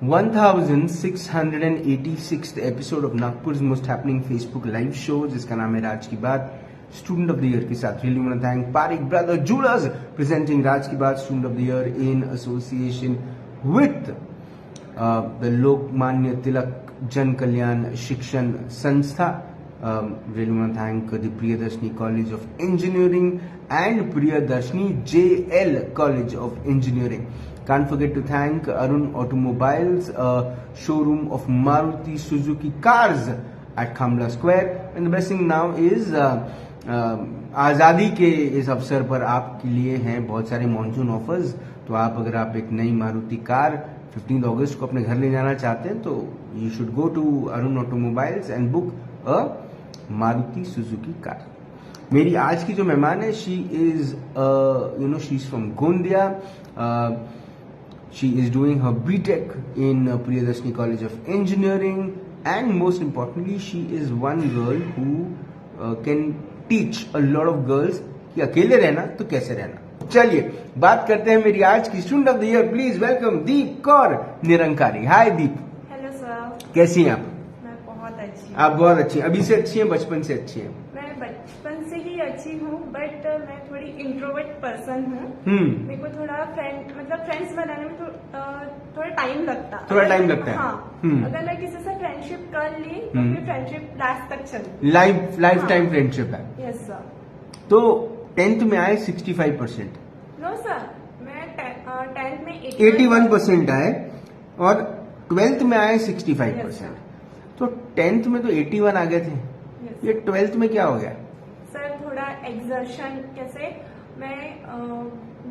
1686th episode of Nagpur most happening Facebook live show, जिसका नाम है राज की बात, स्टूडेंट ऑफ द ईयर के साथ really want to thank Parik brother jewellers presenting राज की बात student of the year in association with the Lokmanya Tilak Jan Kalyan शिक्षण संस्था. Really want to thank the Priyadarshini College of Engineering and Priyadarshini JL College of Engineering. Can't forget to thank Arun Automobiles, a showroom of Maruti Suzuki cars at Khamla Square. And the best thing now is आज़ादी के इस अवसर पर आपके लिए हैं बहुत सारे मॉनसून ऑफर्स. तो आप अगर आप एक नई मारुति कार 15 अगस्त को अपने घर ले जाना चाहते हैं तो you should go to Arun automobiles and book a Maruti Suzuki car. मेरी आज की जो मेहमान है she is she is from Gondia. She is doing her BTech in Priyadarshini college of engineering and most importantly she is one girl who can teach a lot of girls कि अकेले रहना तो कैसे रहना. चलिए बात करते हैं मेरी आज की student of the year. Please welcome Deep Kaur Nirankari. Hi Deep. Hello sir. कैसी हैं आप? आप बहुत अच्छी हैं. अभी से अच्छी हैं, बचपन से अच्छी हैं? मैं बचपन से ही अच्छी हूँ, बट मैं थोड़ी इंट्रोवर्ट पर्सन हूँ. मेरे को थोड़ा फ्रेंड्स बनाने में थोड़ा टाइम लगता है. हाँ. अगर मैं किसी से फ्रेंडशिप कर ली तो फिर फ्रेंडशिप लास्ट तक चलती. लाइफ टाइम फ्रेंडशिप है. Yes sir. तो 10th में आए 65%. नो सर, मैं 10th में 81% आए और 12th में आए 65%. तो 10th में तो 81 आ गए थे. ये 12th में क्या हो गया? सर थोड़ा एक्सर्शन. कैसे मैं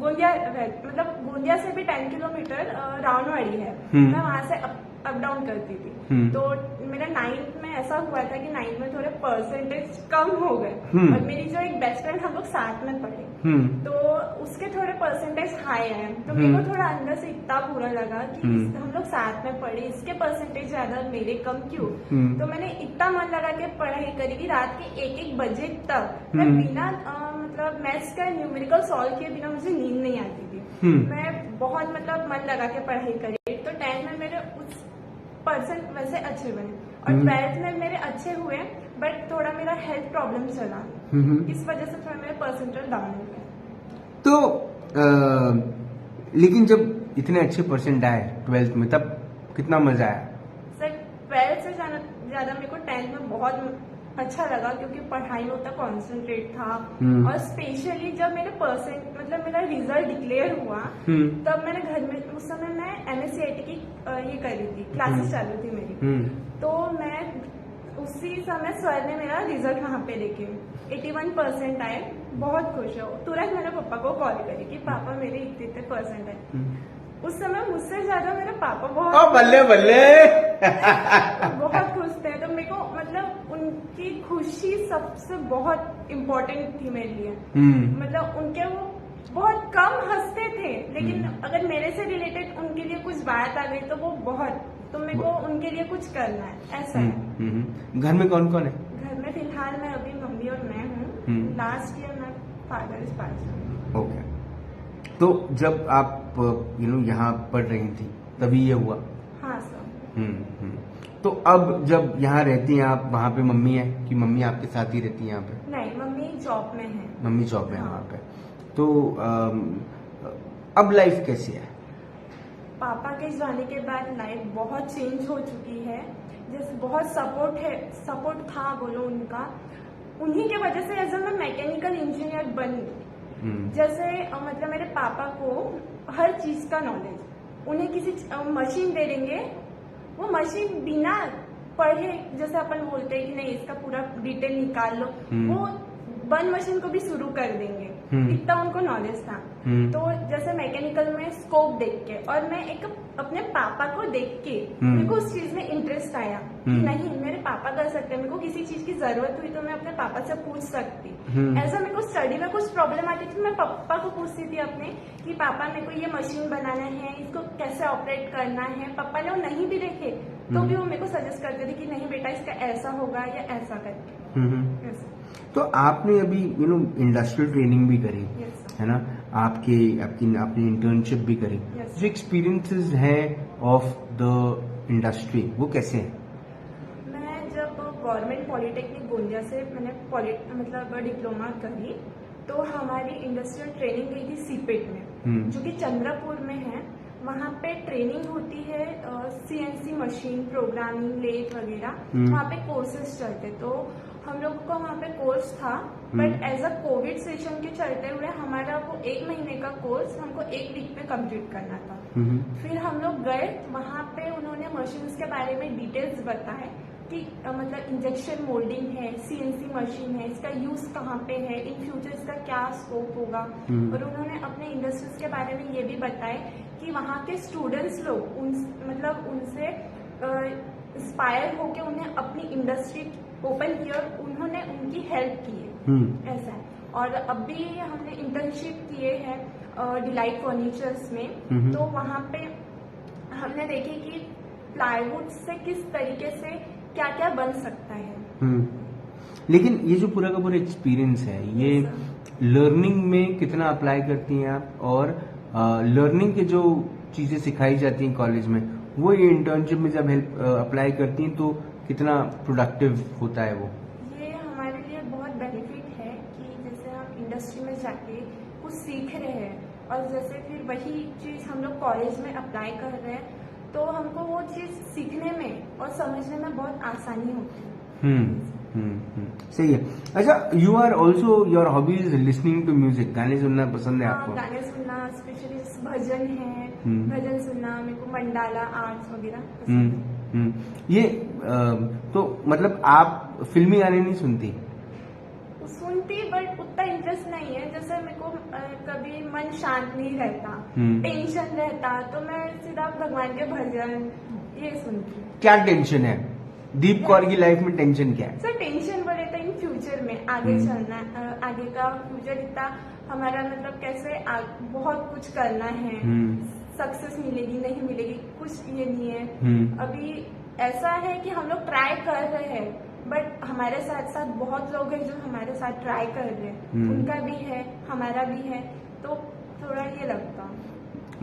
गोंदिया से भी 10 किलोमीटर रावणवाड़ी है. मैं वहां से अप डाउन करती थी. तो मेरा 9th में ऐसा हुआ था कि 9th में थोड़े परसेंटेज कम हो गए और मेरी जो एक बेस्ट फ्रेंड हम लोग साथ में पढ़े तो उसके थोड़े परसेंटेज हाई आए. तो मेरे को थोड़ा अंदर से इतना बुरा लगा कि हम लोग साथ में पढ़े, इसके परसेंटेज ज्यादा मेरे कम क्यों. तो मैंने इतना मन लगा के पढ़ाई करी कि रात के 1-1 बजे तक मैं बिना मैथ्स का न्यूमेरिकल सॉल्व किए बिना मुझे नींद नहीं आती थी. मैं बहुत मन लगा के पढ़ाई करी. तो 10th में मेरे उस परसेंट वैसे अच्छे बने और 12th में मेरे अच्छे हुए, बट थोड़ा मेरा हेल्थ प्रॉब्लम चला. इस वजह से थोड़ा मेरे परसेंटेज डाउन हो गए. तो लेकिन जब इतने अच्छे परसेंट आए 12th में तब कितना मजा आया? सर 12th से ज्यादा मेरे को 10th में बहुत अच्छा लगा क्योंकि पढ़ाई में उतना कॉन्सेंट्रेट था. और स्पेशली जब मेरे मेरा रिजल्ट डिक्लेयर हुआ तब मैंने घर में उस समय मैं MSCIT की ये कर रही थी, क्लासेस चालू थी मेरी. तो मैं उसी समय सर ने मेरा रिजल्ट वहाँ पे देखे 81% आए. बहुत खुश हो. तुरंत मैंने पापा को कॉल करी कि पापा मेरे इतने परसेंट है. उस समय मुझसे ज्यादा मेरे पापा बहुत बल्ले बहुत खुश थे. तो मेरे को उनकी खुशी सबसे बहुत इम्पोर्टेंट थी मेरे लिए. उनके वो बहुत कम हंसते थे लेकिन अगर मेरे से रिलेटेड उनके लिए कुछ बात आ गई तो वो बहुत, तो मेरे को उनके लिए कुछ करना है ऐसा है. घर में कौन कौन है? घर में फिलहाल मैं अभी मम्मी और मैं हूँ. लास्ट ईयर मैं फादर इज पास. ओके. तो जब आप यहाँ पढ़ रही थी तभी ये हुआ? हाँ सर. तो अब जब यहाँ रहती हैं आप, वहाँ पे मम्मी है कि मम्मी आपके साथ ही रहती है यहाँ पे? नहीं, मम्मी जॉब में है. मम्मी जॉब में है वहाँ पे. तो अब लाइफ कैसी है? पापा के जाने के बाद लाइफ बहुत चेंज हो चुकी है. जैसे बहुत सपोर्ट था बोलो उनका. उन्हीं के वजह से ऐसा मैं मैकेनिकल इंजीनियर बन गई. जैसे मेरे पापा को हर चीज का नॉलेज, उन्हें किसी मशीन दे देंगे, वो मशीन बिना पढ़े, जैसे अपन बोलते हैं कि नहीं इसका पूरा डिटेल निकाल लो, वो वन मशीन को भी शुरू कर देंगे. इतना उनको नॉलेज था. तो जैसे मैकेनिकल में स्कोप देख के और मैं एक अपने पापा को देख के मेरे को उस चीज में इंटरेस्ट आया कि नहीं मेरे पापा कर सकते हैं. मेरे को किसी चीज की जरूरत हुई तो मैं अपने पापा से पूछ सकती. ऐसा मेरे को स्टडी में कुछ प्रॉब्लम आती थी, मैं पापा को पूछती थी अपने कि पापा मेरे को ये मशीन बनाना है, इसको कैसे ऑपरेट करना है. पापा ने वो नहीं भी देखे तो भी वो मेरे को सजेस्ट करते थे कि नहीं बेटा इसका ऐसा होगा या ऐसा करके. तो आपने अभी इंडस्ट्रियल ट्रेनिंग भी करी है ना? आपके आपने इंटर्नशिप भी करी, Yes. जो एक्सपीरियंसेस हैं ऑफ द इंडस्ट्री वो कैसे हैं? मैं जब गवर्नमेंट पॉलिटेक्निक गोंदिया से मैंने मतलब डिप्लोमा करी, तो हमारी इंडस्ट्रियल ट्रेनिंग गई थी सीपेट में, जो कि चंद्रपुर में है। वहाँ पे ट्रेनिंग होती है सीएनसी मशीन, प्रोग्रामिंग, लेथ वगैरह, वहाँ पे कोर्सेज चलते। तो हम लोगों को वहाँ पे कोर्स था, but as a covid session के चलते हुए हमारा वो 1 महीने का कोर्स हमको 1 वीक में कंप्लीट करना था। फिर हम लोग गए, वहाँ पे उन्होंने मशीन्स के बारे में डिटेल्स बताए कि मतलब इंजेक्शन मोल्डिंग है, सीएनसी मशीन है, इसका यूज कहाँ पे है, इन फ्यूचर इसका क्या स्कोप होगा। और उन्होंने अपने इंडस्ट्रीज के बारे में ये भी बताए कि वहाँ के स्टूडेंट्स लोग उनसे इंस्पायर होके उन्हें अपनी इंडस्ट्री ओपन की और उन्होंने उनकी हेल्प की है, ऐसा है। और अभी हमने इंटर्नशिप किए हैं डिलाइट फर्नीचर्स में, तो वहाँ पे हमने देखे कि प्लाईवुड से किस तरीके से क्या क्या बन सकता है। लेकिन ये जो पूरा का पूरा एक्सपीरियंस है, ये लर्निंग में कितना अप्लाई करती हैं आप, और लर्निंग के जो चीजें सिखाई जाती हैं कॉलेज में, वो ये इंटर्नशिप में जब हेल्प अप्लाई करती हैं तो कितना प्रोडक्टिव होता है वो? ये हमारे लिए बहुत बेनिफिट है कि जैसे हम इंडस्ट्री में जाके कुछ सीख रहे हैं, और जैसे फिर वही चीज हम लोग कॉलेज में अप्लाई कर रहे हैं, तो हमको वो चीज सीखने में और समझने में बहुत आसानी होती है। सही है। अच्छा, you are also, your hobby is listening to music, गाने सुनना पसंद है आपको? गाने सुनना, स्पेशली भजन है, भजन सुनना, मेरे को मंडाला आर्ट्स वगैरह पसंद है। ये तो मतलब आप फिल्मी गाने नहीं सुनती? सुनती, बट उतना इंटरेस्ट नहीं है। जैसे मेरे को कभी मन शांत नहीं रहता, टेंशन रहता, तो मैं सीधा भगवान के भजन ये सुनती हूँ। क्या टेंशन है दीप कौर की लाइफ में? टेंशन क्या है सर? टेंशन बोले तो इन फ्यूचर में आगे चलना, आगे का फ्यूचर इतना हमारा मतलब कैसे बहुत कुछ करना है, सक्सेस मिलेगी नहीं मिलेगी कुछ ये नहीं है। अभी ऐसा है कि हम लोग ट्राई कर रहे हैं, बट हमारे साथ साथ बहुत लोग हैं जो हमारे साथ ट्राई कर रहे हैं, उनका भी है हमारा भी है, तो थोड़ा ये लगता।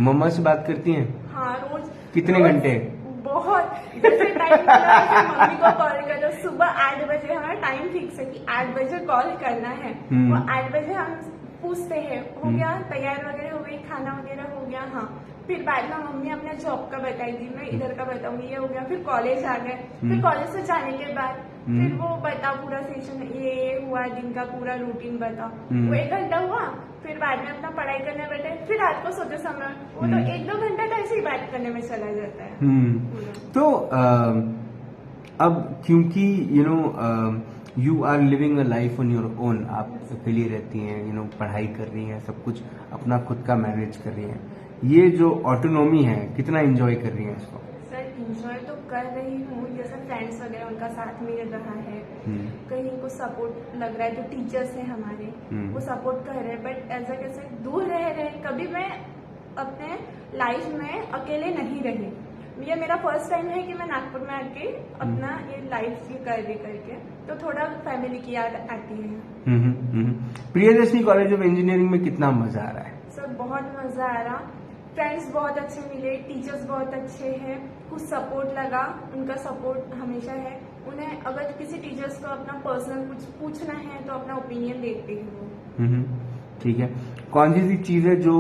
मम्मा से बात करती हैं? हाँ, रोज। कितने घंटे? बहुत। जैसे टाइम मम्मी को कॉल करो, सुबह 8 बजे हमारा टाइम फिक्स है कि 8 बजे कॉल करना है। वो 8 बजे हम पूछते हैं हो गया, तैयार वगैरह हो गई, खाना वगैरह हो गया? हाँ। फिर बाद में मम्मी अपने जॉब का बताई थी, मैं इधर का बताऊंगी, ये हो गया। फिर कॉलेज आ गए, फिर कॉलेज से जाने के बाद फिर वो बता पूरा सेशन, ये हुआ, दिन का पूरा रूटीन बता। वो 1 घंटा हुआ, फिर बाद में अपना पढ़ाई करने बैठे, फिर रात को सोते समय वो तो 1-2 घंटा तो ऐसे ही बात करने में चला जाता है। तो अब क्योंकि you are living a life on your own, आप अकेली रहती हैं, पढ़ाई कर रही हैं, सब कुछ अपना खुद का मैनेज कर रही हैं, ये जो ऑटोनॉमी है कितना एंजॉय कर रही हैं इसको? सर, एंजॉय तो कर रही हूँ, जैसे फ्रेंड्स वगैरह उनका साथ मिल रहा है, कहीं को सपोर्ट लग रहा है तो टीचर्स हैं हमारे, वो सपोर्ट कर रहे हैं, बट ऐसा कैसे दूर रह रहे, कभी मैं अपने लाइफ में अकेले नहीं रही। ये मेरा फर्स्ट टाइम है कि मैं नागपुर में आके अपना ये लाइफ कर रही करके, तो थोड़ा फैमिली की याद आती है। प्रियदर्शनी कॉलेज ऑफ इंजीनियरिंग में कितना मजा आ रहा है? सर, बहुत मजा आ रहा, फ्रेंड्स बहुत अच्छे मिले, टीचर्स बहुत अच्छे हैं, कुछ सपोर्ट लगा, उनका सपोर्ट हमेशा है। उन्हें अगर किसी टीचर्स को अपना पर्सनल कुछ पूछना है तो अपना ओपिनियन देते हैं वो। ठीक है। कौन सी चीज है जो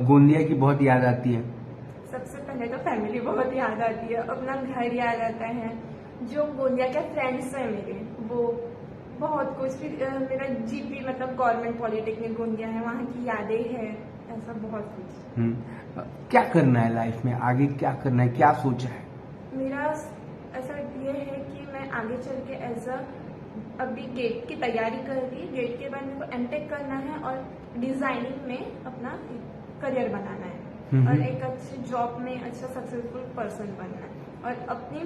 गोंदिया की बहुत याद आती है? सबसे पहले तो फैमिली बहुत याद आती है, अपना घर याद आता है, जो गोंदिया के फ्रेंड्स हैं मेरे, वो बहुत कुछ। फिर मेरा जीपी मतलब गवर्नमेंट पॉलिटेक्निक गोंदिया है, वहाँ की यादें हैं, ऐसा बहुत कुछ। क्या करना है लाइफ में, आगे क्या करना है, क्या सोचा है? मेरा ऐसा ये है कि मैं आगे चल के अभी गेट की तैयारी कर रही, गेट के बाद मेरे को एमटेक करना है और डिजाइनिंग में अपना करियर बनाना है, और एक अच्छी जॉब में अच्छा सक्सेसफुल पर्सन बनना है। और अपनी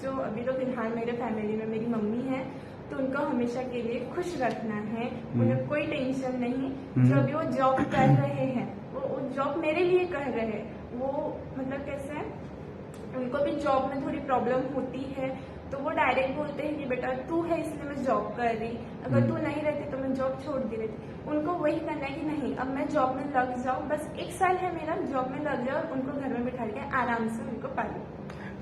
जो अभी तो फिलहाल मेरे फैमिली में मेरी मम्मी है, तो उनको हमेशा के लिए खुश रखना है, उन्हें कोई टेंशन नहीं। जो अभी वो जॉब कर रहे हैं, वो जॉब मेरे लिए कर रहे हैं, वो मतलब कैसे है, उनको भी जॉब में थोड़ी प्रॉब्लम होती है, तो वो डायरेक्ट बोलते हैं कि बेटा तू है इसलिए मैं जॉब कर रही, अगर तू नहीं रहती तो मैं जॉब छोड़ दी रहती। उनको वही करना है कि नहीं अब मैं जॉब में लग जाऊँ, बस 1 साल है मेरा, जॉब में लग जाओ, उनको घर में बिठा के आराम से उनको पालूं।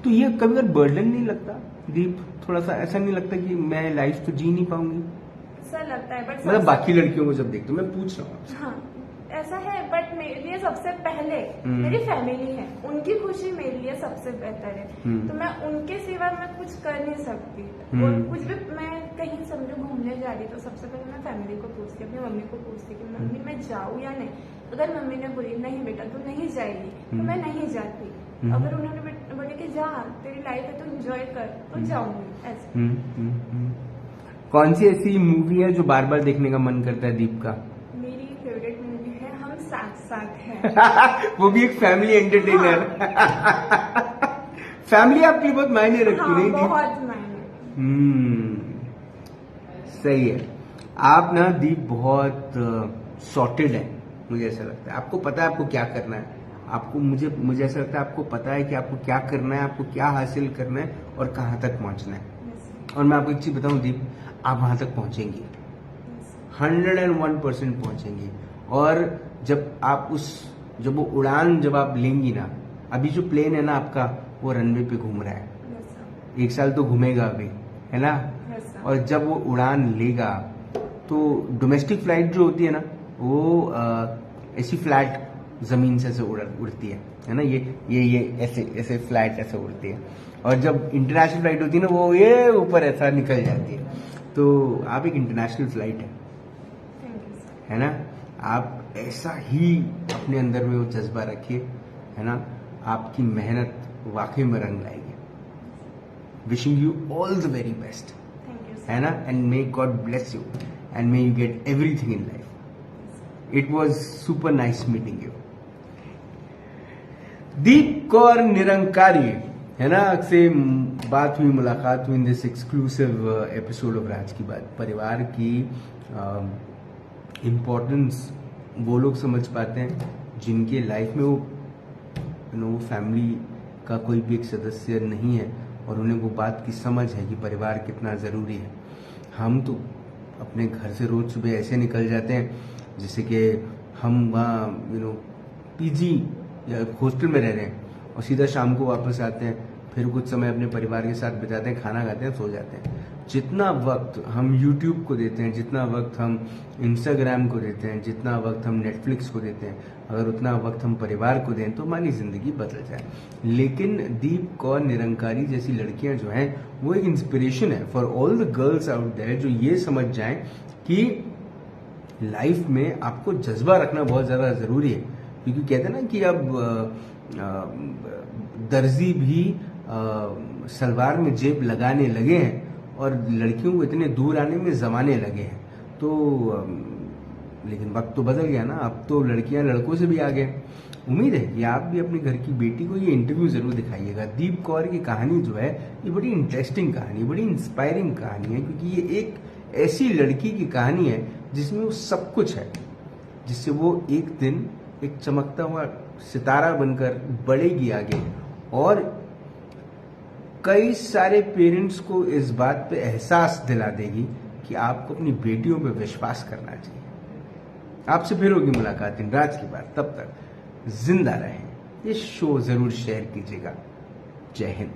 तो ये कभी कभी बर्डन नहीं लगता दीप? थोड़ा सा ऐसा नहीं लगता कि मैं लाइफ तो जी नहीं पाऊंगी? ऐसा लगता है बट मतलब बाकी लड़कियों को जब देखते हो, मैं पूछ रहा हूँ आपसे। हाँ ऐसा है, बट मेरे लिए सबसे पहले मेरी फैमिली है, उनकी खुशी मेरे लिए सबसे बेहतर है। तो मैं उनके सिवा मैं कुछ कर नहीं सकती। और कुछ भी मैं कहीं समझो घूमने जा रही तो सबसे पहले मैं फैमिली को पूछती, अपनी मम्मी को पूछती कि मम्मी मैं जाऊँ या नहीं। अगर मम्मी ने बोली नहीं बेटा तू नहीं जाएगी तो मैं नहीं जाती। अगर उन्होंने बोले कि जा तेरी लाइफ है तो एंजॉय कर तो जाऊंगी। ऐसे कौन सी ऐसी मूवी है जो बार बार देखने का मन करता है दीप का? मेरी फेवरेट मूवी है हम साथ साथ हैं। वो भी एक फैमिली एंटरटेनर। फैमिली आपकी बहुत मायने रखती हाँ, नहीं दीप? बहुत मायने। सही है। आप ना दीप बहुत सॉर्टेड है, मुझे ऐसा लगता है। आपको पता है आपको क्या करना है, आपको मुझे ऐसा लगता है आपको पता है कि आपको क्या करना है, आपको क्या हासिल करना है और कहाँ तक पहुंचना है। और मैं आपको एक चीज बताऊं दीप, आप वहां तक पहुंचेंगी, 101% पहुंचेंगी। और जब वो उड़ान जब आप लेंगी ना, अभी जो प्लेन है ना आपका वो रनवे पे घूम रहा है, 1 साल तो घूमेगा अभी, है ना? और जब वो उड़ान लेगा तो डोमेस्टिक फ्लाइट जो होती है ना वो ऐसी फ्लैट जमीन से उड़ती है ना? ये ऐसे फ्लैट ऐसे उड़ती है। और जब इंटरनेशनल फ्लाइट होती है ना वो ये ऊपर ऐसा निकल जाती है। तो आप एक इंटरनेशनल फ्लाइट है ना? आप ऐसा ही अपने अंदर में वो जज्बा रखिए, है ना? आपकी मेहनत वाकई में रंग लाएगी। Wishing you all the very best, है ना? And may god bless you and may you get everything in life. It was super nice meeting you. Deep Kaur Nirankari, है ना, से बात हुई, मुलाकात हुई in this exclusive episode of Raaz की बात। परिवार की इम्पोर्टेंस वो लोग समझ पाते हैं जिनके लाइफ में वो फैमिली का कोई भी एक सदस्य नहीं है और उन्हें वो बात की समझ है कि परिवार कितना ज़रूरी है। हम तो अपने घर से रोज सुबह ऐसे निकल जाते हैं जैसे कि हम वहाँ पीजी या हॉस्टल में रह रहे हैं और सीधा शाम को वापस आते हैं, फिर कुछ समय अपने परिवार के साथ बिताते हैं, खाना खाते हैं, सो जाते हैं। जितना वक्त हम YouTube को देते हैं, जितना वक्त हम Instagram को देते हैं, जितना वक्त हम Netflix को देते हैं, अगर उतना वक्त हम परिवार को दें तो हमारी जिंदगी बदल जाए। लेकिन दीप कौर निरंकारी जैसी लड़कियां जो हैं वो एक इंस्पिरेशन है for all the girls out there जो ये समझ जाएं कि लाइफ में आपको जज्बा रखना बहुत ज़्यादा ज़रूरी है। क्योंकि कहते हैं ना कि अब दर्जी भी सलवार में जेब लगाने लगे हैं और लड़कियों को इतने दूर आने में जमाने लगे हैं। तो लेकिन वक्त तो बदल गया ना, अब तो लड़कियां लड़कों से भी आगे। उम्मीद है कि आप भी अपने घर की बेटी को ये इंटरव्यू जरूर दिखाइएगा। दीप कौर की कहानी जो है ये बड़ी इंटरेस्टिंग कहानी, बड़ी इंस्पायरिंग कहानी है, क्योंकि ये एक ऐसी लड़की की कहानी है जिसमें वो सब कुछ है, जिससे वो एक दिन एक चमकता हुआ सितारा बनकर बढ़ेगी आगे और कई सारे पेरेंट्स को इस बात पे एहसास दिला देगी कि आपको अपनी बेटियों पे विश्वास करना चाहिए। आपसे फिर होगी मुलाकात इन राज की बात, तब तक जिंदा रहें। ये शो जरूर शेयर कीजिएगा। जय हिंद।